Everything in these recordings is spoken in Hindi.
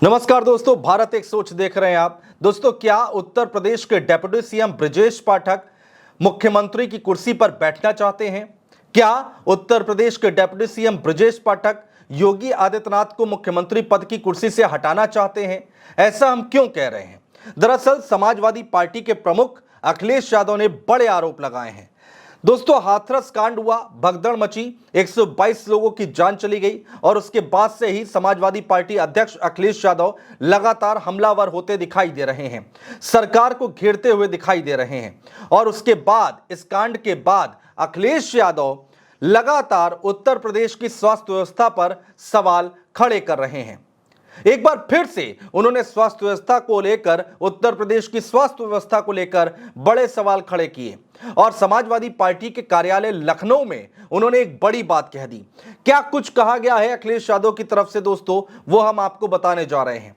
नमस्कार दोस्तों, भारत एक सोच देख रहे हैं आप। दोस्तों, क्या उत्तर प्रदेश के डेप्यूटी सीएम ब्रजेश पाठक मुख्यमंत्री की कुर्सी पर बैठना चाहते हैं? क्या उत्तर प्रदेश के डेप्यूटी सीएम ब्रजेश पाठक योगी आदित्यनाथ को मुख्यमंत्री पद की कुर्सी से हटाना चाहते हैं? ऐसा हम क्यों कह रहे हैं? दरअसल समाजवादी पार्टी के प्रमुख अखिलेश यादव ने बड़े आरोप लगाए हैं। दोस्तों, हाथरस कांड हुआ, भगदड़ मची, 122 लोगों की जान चली गई और उसके बाद से ही समाजवादी पार्टी अध्यक्ष अखिलेश यादव लगातार हमलावर होते दिखाई दे रहे हैं, सरकार को घेरते हुए दिखाई दे रहे हैं। और उसके बाद, इस कांड के बाद अखिलेश यादव लगातार उत्तर प्रदेश की स्वास्थ्य व्यवस्था पर सवाल खड़े कर रहे हैं। एक बार फिर से उन्होंने स्वास्थ्य व्यवस्था को लेकर, उत्तर प्रदेश की स्वास्थ्य व्यवस्था को लेकर बड़े सवाल खड़े किए और समाजवादी पार्टी के कार्यालय लखनऊ में उन्होंने एक बड़ी बात कह दी। क्या कुछ कहा गया है अखिलेश यादव की तरफ से दोस्तों, वो हम आपको बताने जा रहे हैं।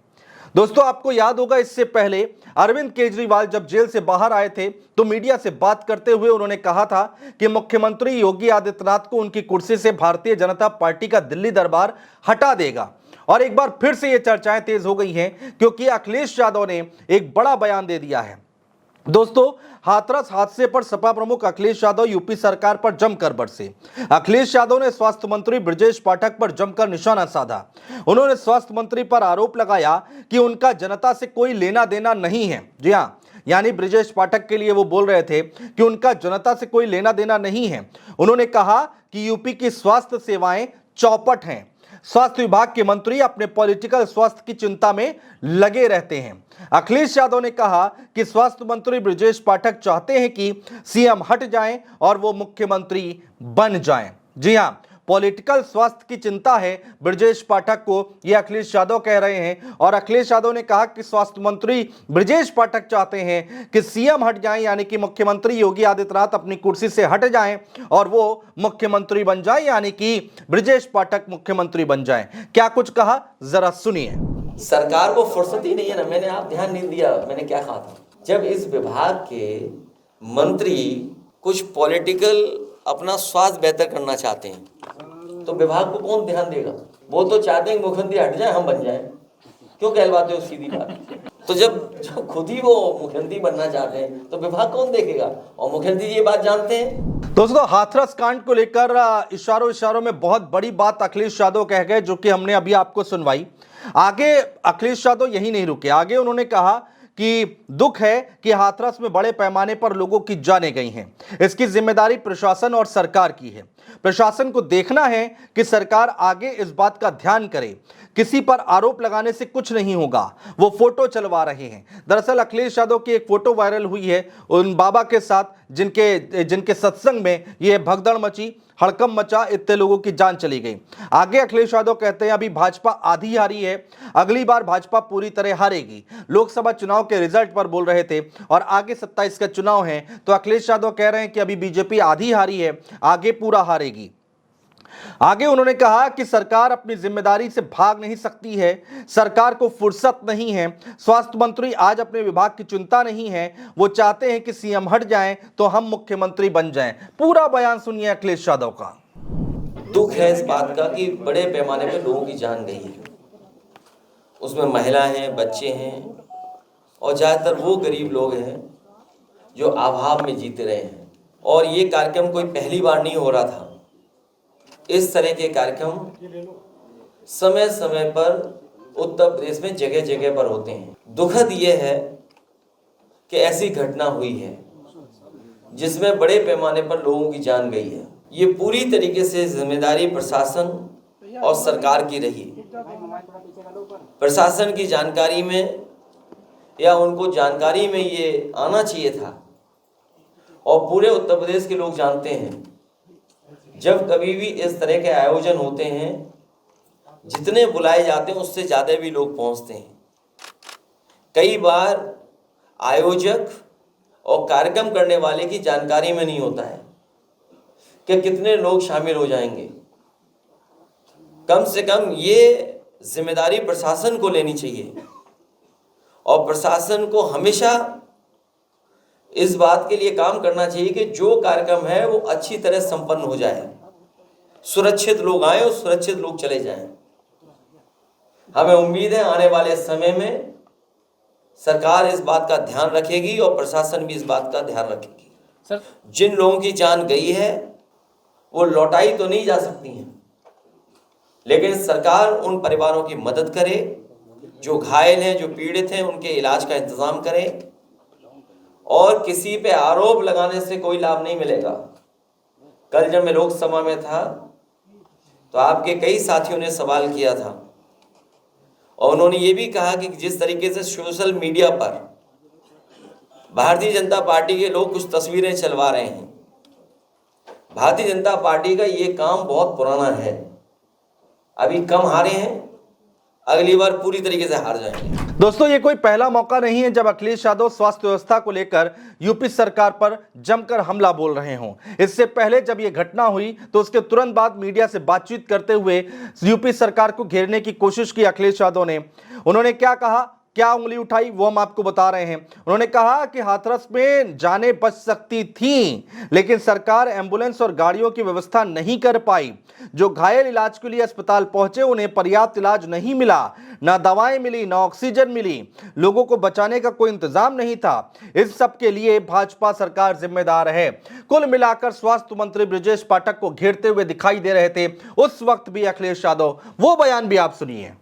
दोस्तों, आपको याद होगा, इससे पहले अरविंद केजरीवाल जब जेल से बाहर आए थे तो मीडिया से बात करते हुए उन्होंने कहा था कि मुख्यमंत्री योगी आदित्यनाथ को उनकी कुर्सी से भारतीय जनता पार्टी का दिल्ली दरबार हटा देगा। और एक बार फिर से ये चर्चाएं तेज हो गई हैं क्योंकि अखिलेश यादव ने एक बड़ा बयान दे दिया है। दोस्तों, हाथरस हादसे पर सपा प्रमुख अखिलेश यादव यूपी सरकार पर जमकर बरसे। अखिलेश यादव ने स्वास्थ्य मंत्री ब्रजेश पाठक पर जमकर निशाना साधा। उन्होंने स्वास्थ्य मंत्री पर आरोप लगाया कि उनका जनता से कोई लेना देना नहीं है। जी हां, यानी ब्रजेश पाठक के लिए वो बोल रहे थे कि उनका जनता से कोई लेना देना नहीं है। उन्होंने कहा कि यूपी की स्वास्थ्य सेवाएं चौपट हैं। स्वास्थ्य विभाग के मंत्री अपने पॉलिटिकल स्वास्थ्य की चिंता में लगे रहते हैं। अखिलेश यादव ने कहा कि स्वास्थ्य मंत्री ब्रजेश पाठक चाहते हैं कि सीएम हट जाएं और वो मुख्यमंत्री बन जाएं। जी हां, पॉलिटिकल स्वास्थ्य की चिंता है ब्रजेश पाठक को, ये अखिलेश यादव कह रहे हैं। और अखिलेश यादव ने कहा कि स्वास्थ्य मंत्री ब्रजेश पाठक चाहते हैं कि सीएम हट जाएं, यानी कि मुख्यमंत्री योगी आदित्यनाथ अपनी कुर्सी से हट जाएं और वो मुख्यमंत्री बन जाएं, यानी कि ब्रजेश पाठक मुख्यमंत्री बन जाएं। क्या कुछ कहा, जरा सुनिए। सरकार को फुर्सत ही नहीं है ना। मैंने आप ध्यान नहीं दिया मैंने क्या कहा था। जब इस विभाग के मंत्री कुछ पॉलिटिकल अपना स्वास्थ्य बेहतर करना चाहते हैं तो विभाग को कौन ध्यान देगा? वो तो चाहते हैं मुख्यमंत्री हट जाए, हम बन जाएं। क्यों कहलवाते हो सीधी बात? तो जब खुद ही वो मुख्यमंत्री बनना चाहते हैं तो विभाग कौन देखेगा? और मुख्यमंत्री ये बात जानते हैं। दोस्तों, हाथरस कांड को लेकर इशारों में बहुत बड़ी बात अखिलेश यादव कह गए, जो कि हमने अभी आपको सुनवाई। आगे अखिलेश यादव यही नहीं रुके, आगे उन्होंने कहा कि दुख है कि हाथरस में बड़े पैमाने पर लोगों की जानें गई हैं। इसकी जिम्मेदारी प्रशासन और सरकार की है। प्रशासन को देखना है कि सरकार आगे इस बात का ध्यान करे। किसी पर आरोप लगाने से कुछ नहीं होगा। वो फोटो चलवा रहे हैं। दरअसल अखिलेश यादव की एक फोटो वायरल हुई है उन बाबा के साथ जिनके सत्संग में ये भगदड़ मची, हड़कंप मचा, इतने लोगों की जान चली गई। आगे अखिलेश यादव कहते हैं अभी भाजपा आधी हारी है, अगली बार भाजपा पूरी तरह हारेगी। लोकसभा चुनाव के रिजल्ट पर बोल रहे थे और आगे 27 का चुनाव है, तो अखिलेश यादव कह रहे हैं कि अभी बीजेपी आधी हारी है, आगे पूरा हारेगी। आगे उन्होंने कहा कि सरकार अपनी जिम्मेदारी से भाग नहीं सकती है, सरकार को फुर्सत नहीं है। स्वास्थ्य मंत्री आज अपने विभाग की चिंता नहीं है, वो चाहते हैं कि सीएम हट जाएं तो हम मुख्यमंत्री बन जाएं। पूरा बयान सुनिए अखिलेश यादव का। दुख है इस बात का कि बड़े पैमाने पर लोगों की जान गई है। उसमें महिलाएं हैं, बच्चे हैं और ज्यादातर वो गरीब लोग हैं जो अभाव में जीते रहे हैं। और ये कार्यक्रम कोई पहली बार नहीं हो रहा था। इस तरह के कार्यक्रम समय समय पर उत्तर प्रदेश में जगह जगह पर होते हैं। दुखद ये है कि ऐसी घटना हुई है जिसमें बड़े पैमाने पर लोगों की जान गई है। ये पूरी तरीके से जिम्मेदारी प्रशासन और सरकार की रही। प्रशासन की जानकारी में या उनको जानकारी में ये आना चाहिए था। और पूरे उत्तर प्रदेश के लोग जानते हैं जब कभी भी इस तरह के आयोजन होते हैं, जितने बुलाए जाते हैं उससे ज़्यादा भी लोग पहुंचते हैं। कई बार आयोजक और कार्यक्रम करने वाले की जानकारी में नहीं होता है कि कितने लोग शामिल हो जाएंगे। कम से कम ये जिम्मेदारी प्रशासन को लेनी चाहिए और प्रशासन को हमेशा इस बात के लिए काम करना चाहिए कि जो कार्यक्रम है वो अच्छी तरह संपन्न हो जाए, सुरक्षित लोग आए और सुरक्षित लोग चले जाएं। हमें उम्मीद है आने वाले समय में सरकार इस बात का ध्यान रखेगी और प्रशासन भी इस बात का ध्यान रखेगी। सर जिन लोगों की जान गई है वो लौटाई तो नहीं जा सकती हैं, लेकिन सरकार उन परिवारों की मदद करे जो घायल हैं, जो पीड़ित हैं, उनके इलाज का इंतजाम करे। और किसी पे आरोप लगाने से कोई लाभ नहीं मिलेगा। कल जब मैं लोकसभा में था तो आपके कई साथियों ने सवाल किया था और उन्होंने ये भी कहा कि जिस तरीके से सोशल मीडिया पर भारतीय जनता पार्टी के लोग कुछ तस्वीरें चलवा रहे हैं, भारतीय जनता पार्टी का ये काम बहुत पुराना है। अभी कम हारे हैं, अगली बार पूरी तरीके से हार जाएंगे। दोस्तों, ये कोई पहला मौका नहीं है जब अखिलेश यादव स्वास्थ्य व्यवस्था को लेकर यूपी सरकार पर जमकर हमला बोल रहे हों। इससे पहले जब ये घटना हुई तो उसके तुरंत बाद मीडिया से बातचीत करते हुए यूपी सरकार को घेरने की कोशिश की अखिलेश यादव ने। उन्होंने क्या कहा, क्या उंगली उठाई, वो हम आपको बता रहे हैं। उन्होंने कहा कि हाथरस में जानें बच सकती थीं, लेकिन सरकार एम्बुलेंस और गाड़ियों की व्यवस्था नहीं कर पाई। जो घायल इलाज के लिए अस्पताल पहुंचे उन्हें पर्याप्त इलाज नहीं मिला, ना दवाएं मिली, ना ऑक्सीजन मिली, लोगों को बचाने का कोई इंतजाम नहीं था। इस सब के लिए भाजपा सरकार जिम्मेदार है। कुल मिलाकर स्वास्थ्य मंत्री ब्रजेश पाठक को घेरते हुए दिखाई दे रहे थे उस वक्त भी अखिलेश यादव। वो बयान भी आप सुनिए।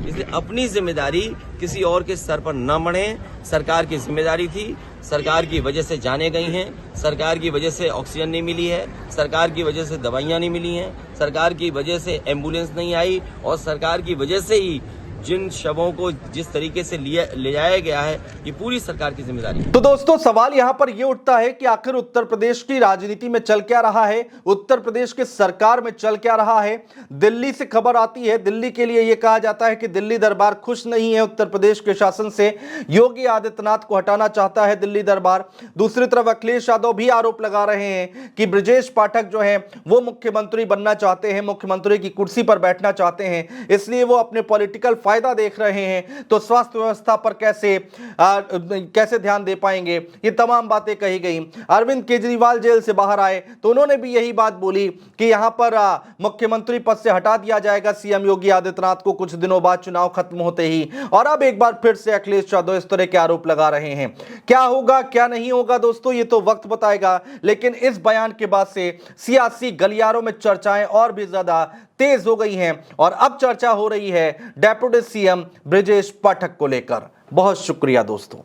इसलिए अपनी जिम्मेदारी किसी और के सर पर न मढ़े। सरकार की जिम्मेदारी थी, सरकार की वजह से जाने गई हैं, सरकार की वजह से ऑक्सीजन नहीं मिली है, सरकार की वजह से दवाइयां नहीं मिली हैं, सरकार की वजह से एम्बुलेंस नहीं आई और सरकार की वजह से ही जिन शवों को जिस तरीके से ले जाया गया है, ये पूरी सरकार की जिम्मेदारी है। तो दोस्तों, सवाल यहां पर यह उठता है कि आखिर उत्तर प्रदेश की राजनीति में चल क्या रहा है, उत्तर प्रदेश के सरकार में चल क्या रहा है। दिल्ली से खबर आती है, दिल्ली के लिए यह कहा जाता है कि दिल्ली दरबार खुश नहीं है उत्तर प्रदेश के शासन से, योगी आदित्यनाथ को हटाना चाहता है दिल्ली दरबार। दूसरी तरफ अखिलेश यादव भी आरोप लगा रहे हैं कि ब्रजेश पाठक जो है वो मुख्यमंत्री बनना चाहते हैं, मुख्यमंत्री की कुर्सी पर बैठना चाहते हैं, इसलिए वो अपने पॉलिटिकल फायदा देख रहे हैं। तो स्वास्थ्य व्यवस्था पर कैसे ध्यान दे पाएंगे, ये तमाम बातें कही गई। अरविंद केजरीवाल जेल से बाहर आए तो उन्होंने भी यही बात बोली कि यहां पर मुख्यमंत्री पद से हटा दिया जाएगा सीएम योगी आदित्यनाथ को कुछ दिनों बाद चुनाव खत्म होते ही। और अब एक बार फिर से अखिलेश यादव इस तरह के आरोप लगा रहे हैं। क्या होगा क्या नहीं होगा दोस्तों, ये तो वक्त बताएगा। लेकिन इस बयान के बाद से सियासी गलियारों में चर्चाएं और भी ज्यादा तेज हो गई हैं और अब चर्चा हो रही है डेप्यूटी सीएम ब्रजेश पाठक को लेकर। बहुत शुक्रिया दोस्तों।